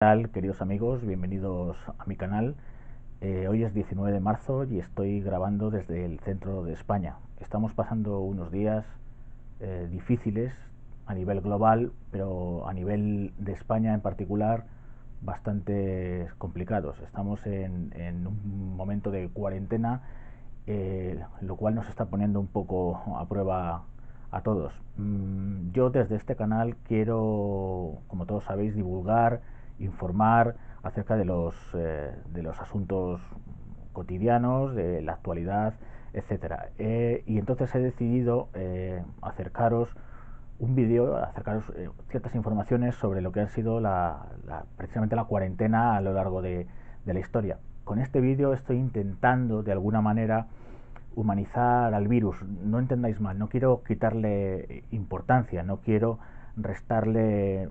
Tal, queridos amigos? Bienvenidos a mi canal. Hoy es 19 de marzo y estoy grabando desde el centro de España. Estamos pasando unos días difíciles a nivel global, pero a nivel de España en particular bastante complicados. Estamos en un momento de cuarentena, lo cual nos está poniendo un poco a prueba a todos. Yo desde este canal quiero, como todos sabéis, divulgar, informar acerca de los asuntos cotidianos, de la actualidad, etcétera. Y entonces he decidido acercaros un vídeo, acercaros ciertas informaciones sobre lo que ha sido precisamente la cuarentena a lo largo de la historia. Con este vídeo estoy intentando de alguna manera humanizar al virus. No entendáis mal, no quiero quitarle importancia, no quiero restarle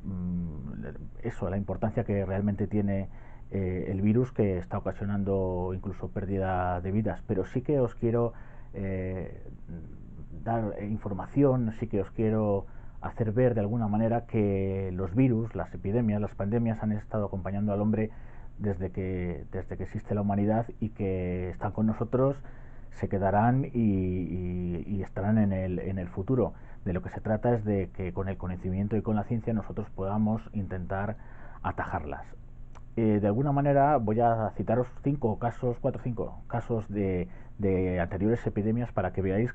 la importancia que realmente tiene el virus, que está ocasionando incluso pérdida de vidas, pero sí que os quiero dar información, sí que os quiero hacer ver de alguna manera que los virus, las epidemias, las pandemias han estado acompañando al hombre desde que existe la humanidad, y que están con nosotros, se quedarán y estarán en el futuro. De lo que se trata es de que con el conocimiento y con la ciencia nosotros podamos intentar atajarlas. De alguna manera voy a citaros 4 o 5 casos de anteriores epidemias para que veáis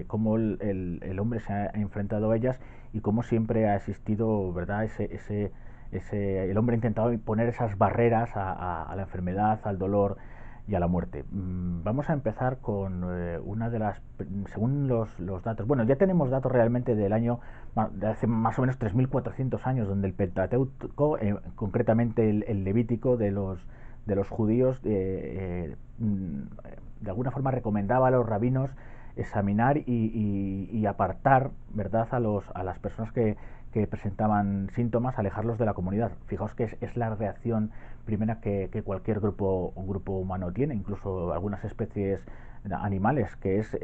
cómo el hombre se ha enfrentado a ellas, y cómo siempre ha existido, ¿verdad? El hombre ha intentado poner esas barreras a la enfermedad, al dolor y a la muerte. Vamos a empezar con una de las, según los datos, bueno, ya tenemos datos realmente del año, de hace más o menos 3.400 años, donde el Pentateuco, concretamente el Levítico de los judíos, de alguna forma recomendaba a los rabinos examinar y apartar, ¿verdad?, a las personas que presentaban síntomas, alejarlos de la comunidad. Fijaos que es la reacción primera que cualquier grupo humano tiene, incluso algunas especies animales, que es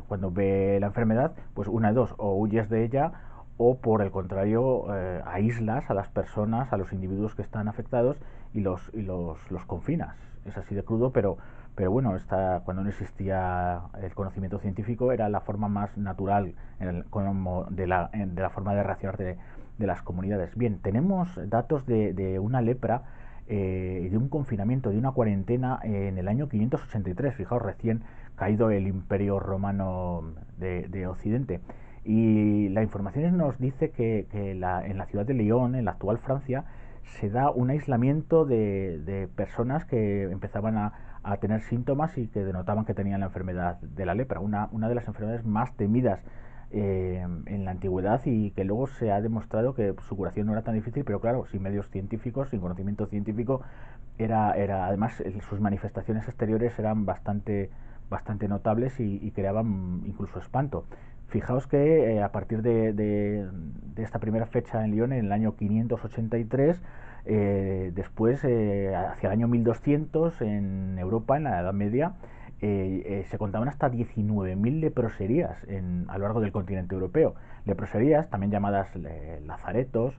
cuando ve la enfermedad, pues una de dos: o huyes de ella, o por el contrario aíslas a las personas, a los individuos que están afectados, y los confinas. Es así de crudo, pero bueno, cuando no existía el conocimiento científico, era la forma más natural de la forma de reaccionar de las comunidades. Bien, tenemos datos de una lepra, de un confinamiento, de una cuarentena en el año 583, fijaos, recién caído el Imperio Romano de Occidente. Y la información nos dice que en la ciudad de Lyon, en la actual Francia, se da un aislamiento de personas que empezaban a tener síntomas y que denotaban que tenían la enfermedad de la lepra, una de las enfermedades más temidas en la antigüedad, y que luego se ha demostrado que su curación no era tan difícil, pero claro, sin medios científicos, sin conocimiento científico, además sus manifestaciones exteriores eran bastante notables, y creaban incluso espanto. Fijaos que a partir de esta primera fecha en Lyon, en el año 583, después, hacia el año 1200, en Europa, en la Edad Media, se contaban hasta 19.000 leproserías a lo largo del continente europeo. Leproserías, también llamadas lazaretos,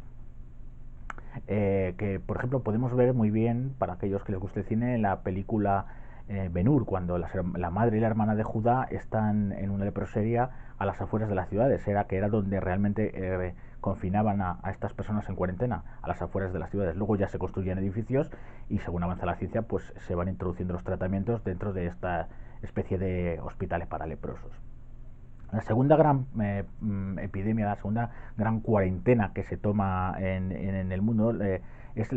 que por ejemplo podemos ver muy bien, para aquellos que les guste el cine, en la película Ben-Hur, cuando la madre y la hermana de Judá están en una leprosería a las afueras de las ciudades, que era donde realmente confinaban a estas personas en cuarentena, a las afueras de las ciudades. Luego ya se construyen edificios, y según avanza la ciencia, pues se van introduciendo los tratamientos dentro de esta especie de hospitales para leprosos. La segunda gran epidemia, la segunda gran cuarentena que se toma en el mundo, es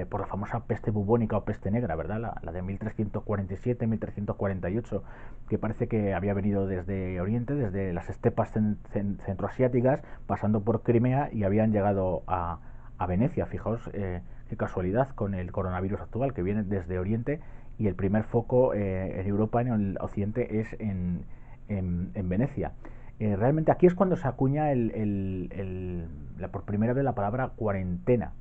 por la famosa peste bubónica o peste negra, ¿verdad? La de 1347-1348, que parece que había venido desde Oriente, desde las estepas centroasiáticas, pasando por Crimea, y habían llegado a Venecia. Fijaos qué casualidad con el coronavirus actual, que viene desde Oriente, y el primer foco en Europa, en el Occidente, es en Venecia. Realmente aquí es cuando se acuña por primera vez la palabra cuarentena.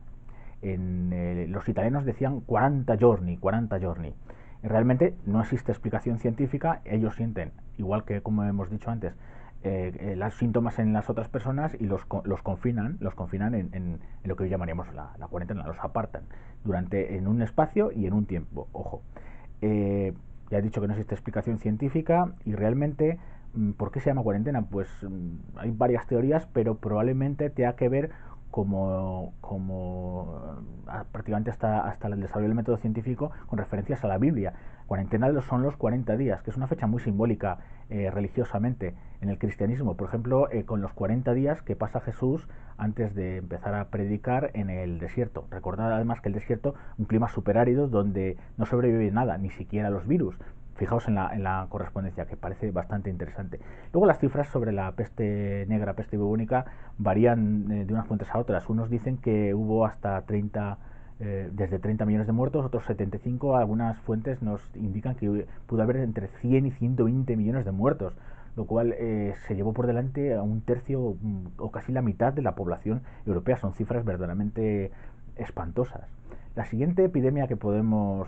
Los italianos decían 40 giorni, 40 giorni. Realmente no existe explicación científica. Ellos sienten, igual que como hemos dicho antes, los síntomas en las otras personas y los confinan en lo que hoy llamaríamos la cuarentena, los apartan en un espacio y en un tiempo, ojo. Eh, ya he dicho que no existe explicación científica y realmente, ¿por qué se llama cuarentena? Pues hay varias teorías, pero probablemente tenga que ver prácticamente hasta el desarrollo del método científico con referencias a la Biblia. Cuarentena son los 40 días, que es una fecha muy simbólica religiosamente en el cristianismo. Por ejemplo, con los 40 días que pasa Jesús antes de empezar a predicar en el desierto. Recordad además que el desierto, un clima superárido donde no sobrevive nada, ni siquiera los virus. Fijaos en la correspondencia, que parece bastante interesante. Luego las cifras sobre la peste negra, peste bubónica, varían de unas fuentes a otras. Unos dicen que hubo hasta desde 30 millones de muertos, otros 75. Algunas fuentes nos indican que pudo haber entre 100 y 120 millones de muertos, lo cual se llevó por delante a un tercio o casi la mitad de la población europea. Son cifras verdaderamente espantosas. La siguiente epidemia que podemos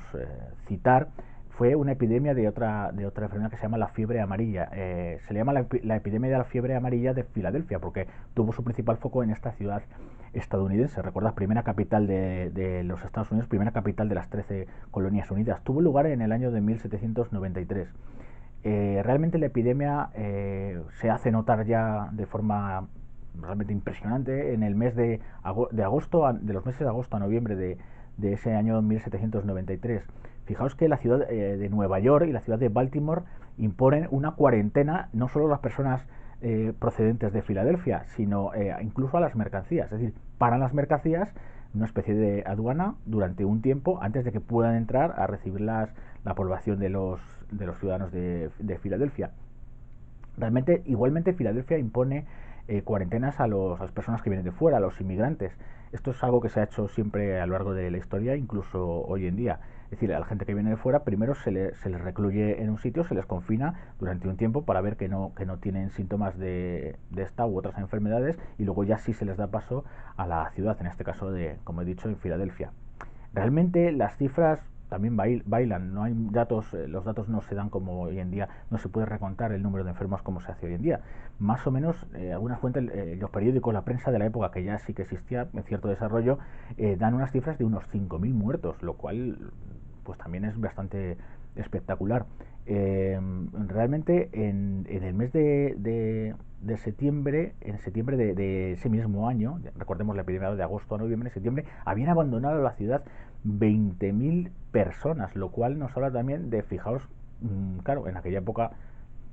citar fue una epidemia de otra enfermedad que se llama la fiebre amarilla. Se le llama la epidemia de la fiebre amarilla de Filadelfia porque tuvo su principal foco en esta ciudad estadounidense. Recuerda, primera capital de los Estados Unidos, primera capital de las 13 colonias unidas. Tuvo lugar en el año de 1793. Realmente la epidemia se hace notar ya de forma realmente impresionante en el mes de agosto, de los meses de agosto a noviembre de ese año 1793. Fijaos que la ciudad de Nueva York y la ciudad de Baltimore imponen una cuarentena, no solo a las personas procedentes de Filadelfia, sino incluso a las mercancías. Es decir, paran las mercancías, una especie de aduana durante un tiempo antes de que puedan entrar a recibirlas la población de los ciudadanos de Filadelfia. Realmente, igualmente, Filadelfia impone cuarentenas a las personas que vienen de fuera, a los inmigrantes. Esto es algo que se ha hecho siempre a lo largo de la historia, incluso hoy en día. Es decir, a la gente que viene de fuera, primero se les recluye en un sitio, se les confina durante un tiempo para ver que no tienen síntomas de esta u otras enfermedades, y luego ya sí se les da paso a la ciudad, en este caso como he dicho, en Filadelfia. Realmente las cifras también bailan, no hay datos, los datos no se dan como hoy en día, no se puede recontar el número de enfermos como se hace hoy en día. Más o menos, algunas fuentes, los periódicos, la prensa de la época, que ya sí que existía en cierto desarrollo, dan unas cifras de unos 5.000 muertos, lo cual pues también es bastante espectacular. Realmente en el mes de septiembre, de ese mismo año, recordemos la epidemia de agosto a noviembre, en septiembre, habían abandonado la ciudad 20.000 personas, lo cual nos habla también de, fijaos, claro, en aquella época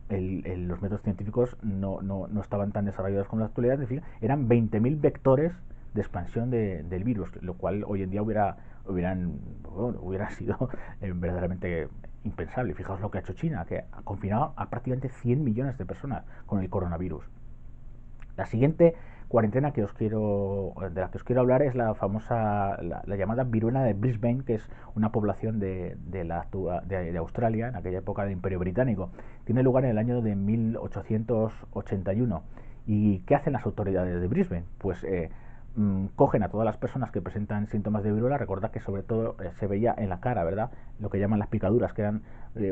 los métodos científicos no estaban tan desarrollados como en la actualidad, es decir, eran 20.000 vectores de expansión del virus, lo cual hoy en día hubiera sido verdaderamente impensable. Fijaos lo que ha hecho China, que ha confinado a prácticamente 100 millones de personas con el coronavirus. La siguiente cuarentena de la que os quiero hablar es la famosa, la llamada viruela de Brisbane, que es una población de Australia, en aquella época del Imperio Británico. Tiene lugar en el año de 1881. ¿Y qué hacen las autoridades de Brisbane? Pues cogen a todas las personas que presentan síntomas de viruela. Recordad que sobre todo se veía en la cara, ¿verdad? Lo que llaman las picaduras, que eran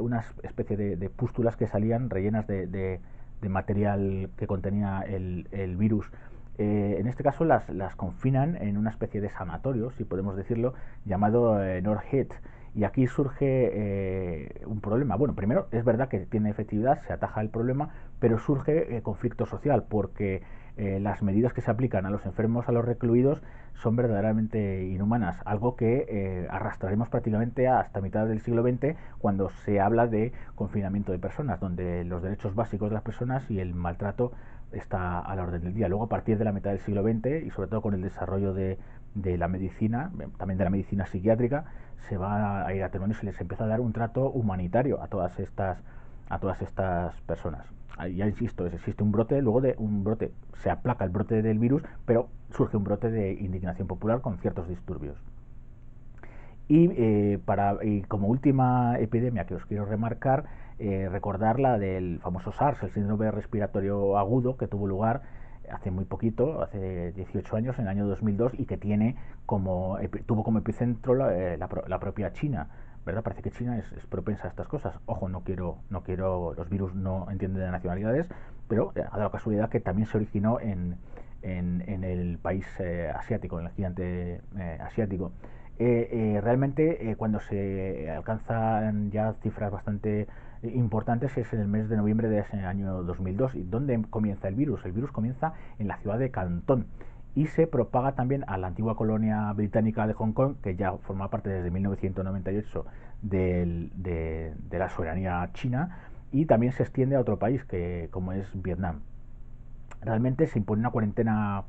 una especie de pústulas que salían rellenas de material que contenía el virus. En este caso las confinan en una especie de sanatorio, si podemos decirlo, llamado North Head. Y aquí surge un problema. Bueno, primero es verdad que tiene efectividad, se ataja el problema, pero surge conflicto social porque las medidas que se aplican a los enfermos, a los recluidos, son verdaderamente inhumanas, algo que arrastraremos prácticamente hasta mitad del siglo XX, cuando se habla de confinamiento de personas, donde los derechos básicos de las personas y el maltrato está a la orden del día. Luego, a partir de la mitad del siglo XX, y sobre todo con el desarrollo de la medicina, también de la medicina psiquiátrica, se va a ir atenuando y se les empieza a dar un trato humanitario a todas estas personas. Ya insisto, existe un brote, luego de un brote se aplaca el brote del virus, pero surge un brote de indignación popular con ciertos disturbios. Y como última epidemia que os quiero remarcar, recordar la del famoso SARS, el síndrome respiratorio agudo, que tuvo lugar hace muy poquito, hace 18 años, en el año 2002, y que tuvo como epicentro la propia China. ¿verdad? Parece que China es propensa a estas cosas. Ojo, no quiero, los virus no entienden de nacionalidades, pero ha dado la casualidad que también se originó en el país asiático, en el gigante asiático. Realmente cuando se alcanzan ya cifras bastante importantes es en el mes de noviembre de ese año 2002. ¿Y dónde comienza el virus? El virus comienza en la ciudad de Cantón y se propaga también a la antigua colonia británica de Hong Kong, que ya forma parte desde 1998 de la soberanía china, y también se extiende a otro país, que como es Vietnam. Realmente se impone una cuarentena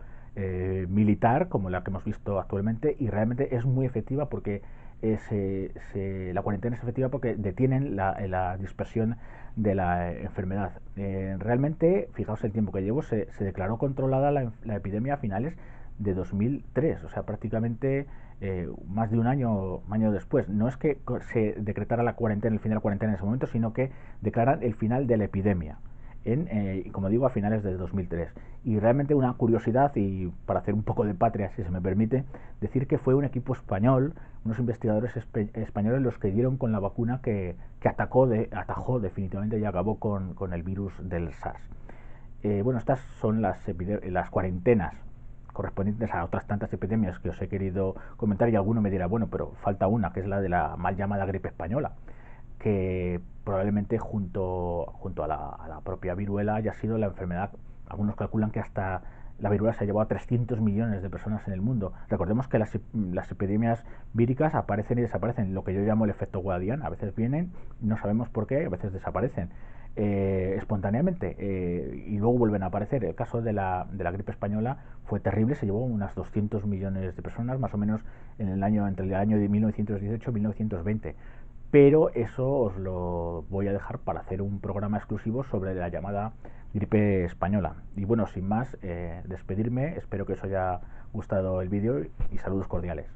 militar, como la que hemos visto actualmente, y realmente es muy efectiva porque la cuarentena es efectiva porque detienen la dispersión de la enfermedad. Realmente, fijaos el tiempo que llevo, se declaró controlada la epidemia a finales de 2003, o sea, prácticamente más de un año después. No es que se decretara la cuarentena, el fin de la cuarentena en ese momento, sino que declaran el final de la epidemia como digo, a finales de 2003. Y realmente una curiosidad, y para hacer un poco de patria, si se me permite, decir que fue un equipo español, unos investigadores españoles los que dieron con la vacuna que atajó definitivamente y acabó con el virus del SARS. Bueno, estas son las cuarentenas correspondientes a otras tantas epidemias que os he querido comentar, y alguno me dirá, bueno, pero falta una, que es la de la mal llamada gripe española, que probablemente junto a la propia viruela haya sido la enfermedad. Algunos calculan que hasta la viruela se ha llevado a 300 millones de personas en el mundo. Recordemos que las epidemias víricas aparecen y desaparecen, lo que yo llamo el efecto Guadiana. A veces vienen, no sabemos por qué, a veces desaparecen espontáneamente y luego vuelven a aparecer. El caso de la gripe española fue terrible, se llevó unas 200 millones de personas, más o menos entre el año de 1918 y 1920. Pero eso os lo voy a dejar para hacer un programa exclusivo sobre la llamada gripe española. Y bueno, sin más, despedirme, espero que os haya gustado el vídeo y saludos cordiales.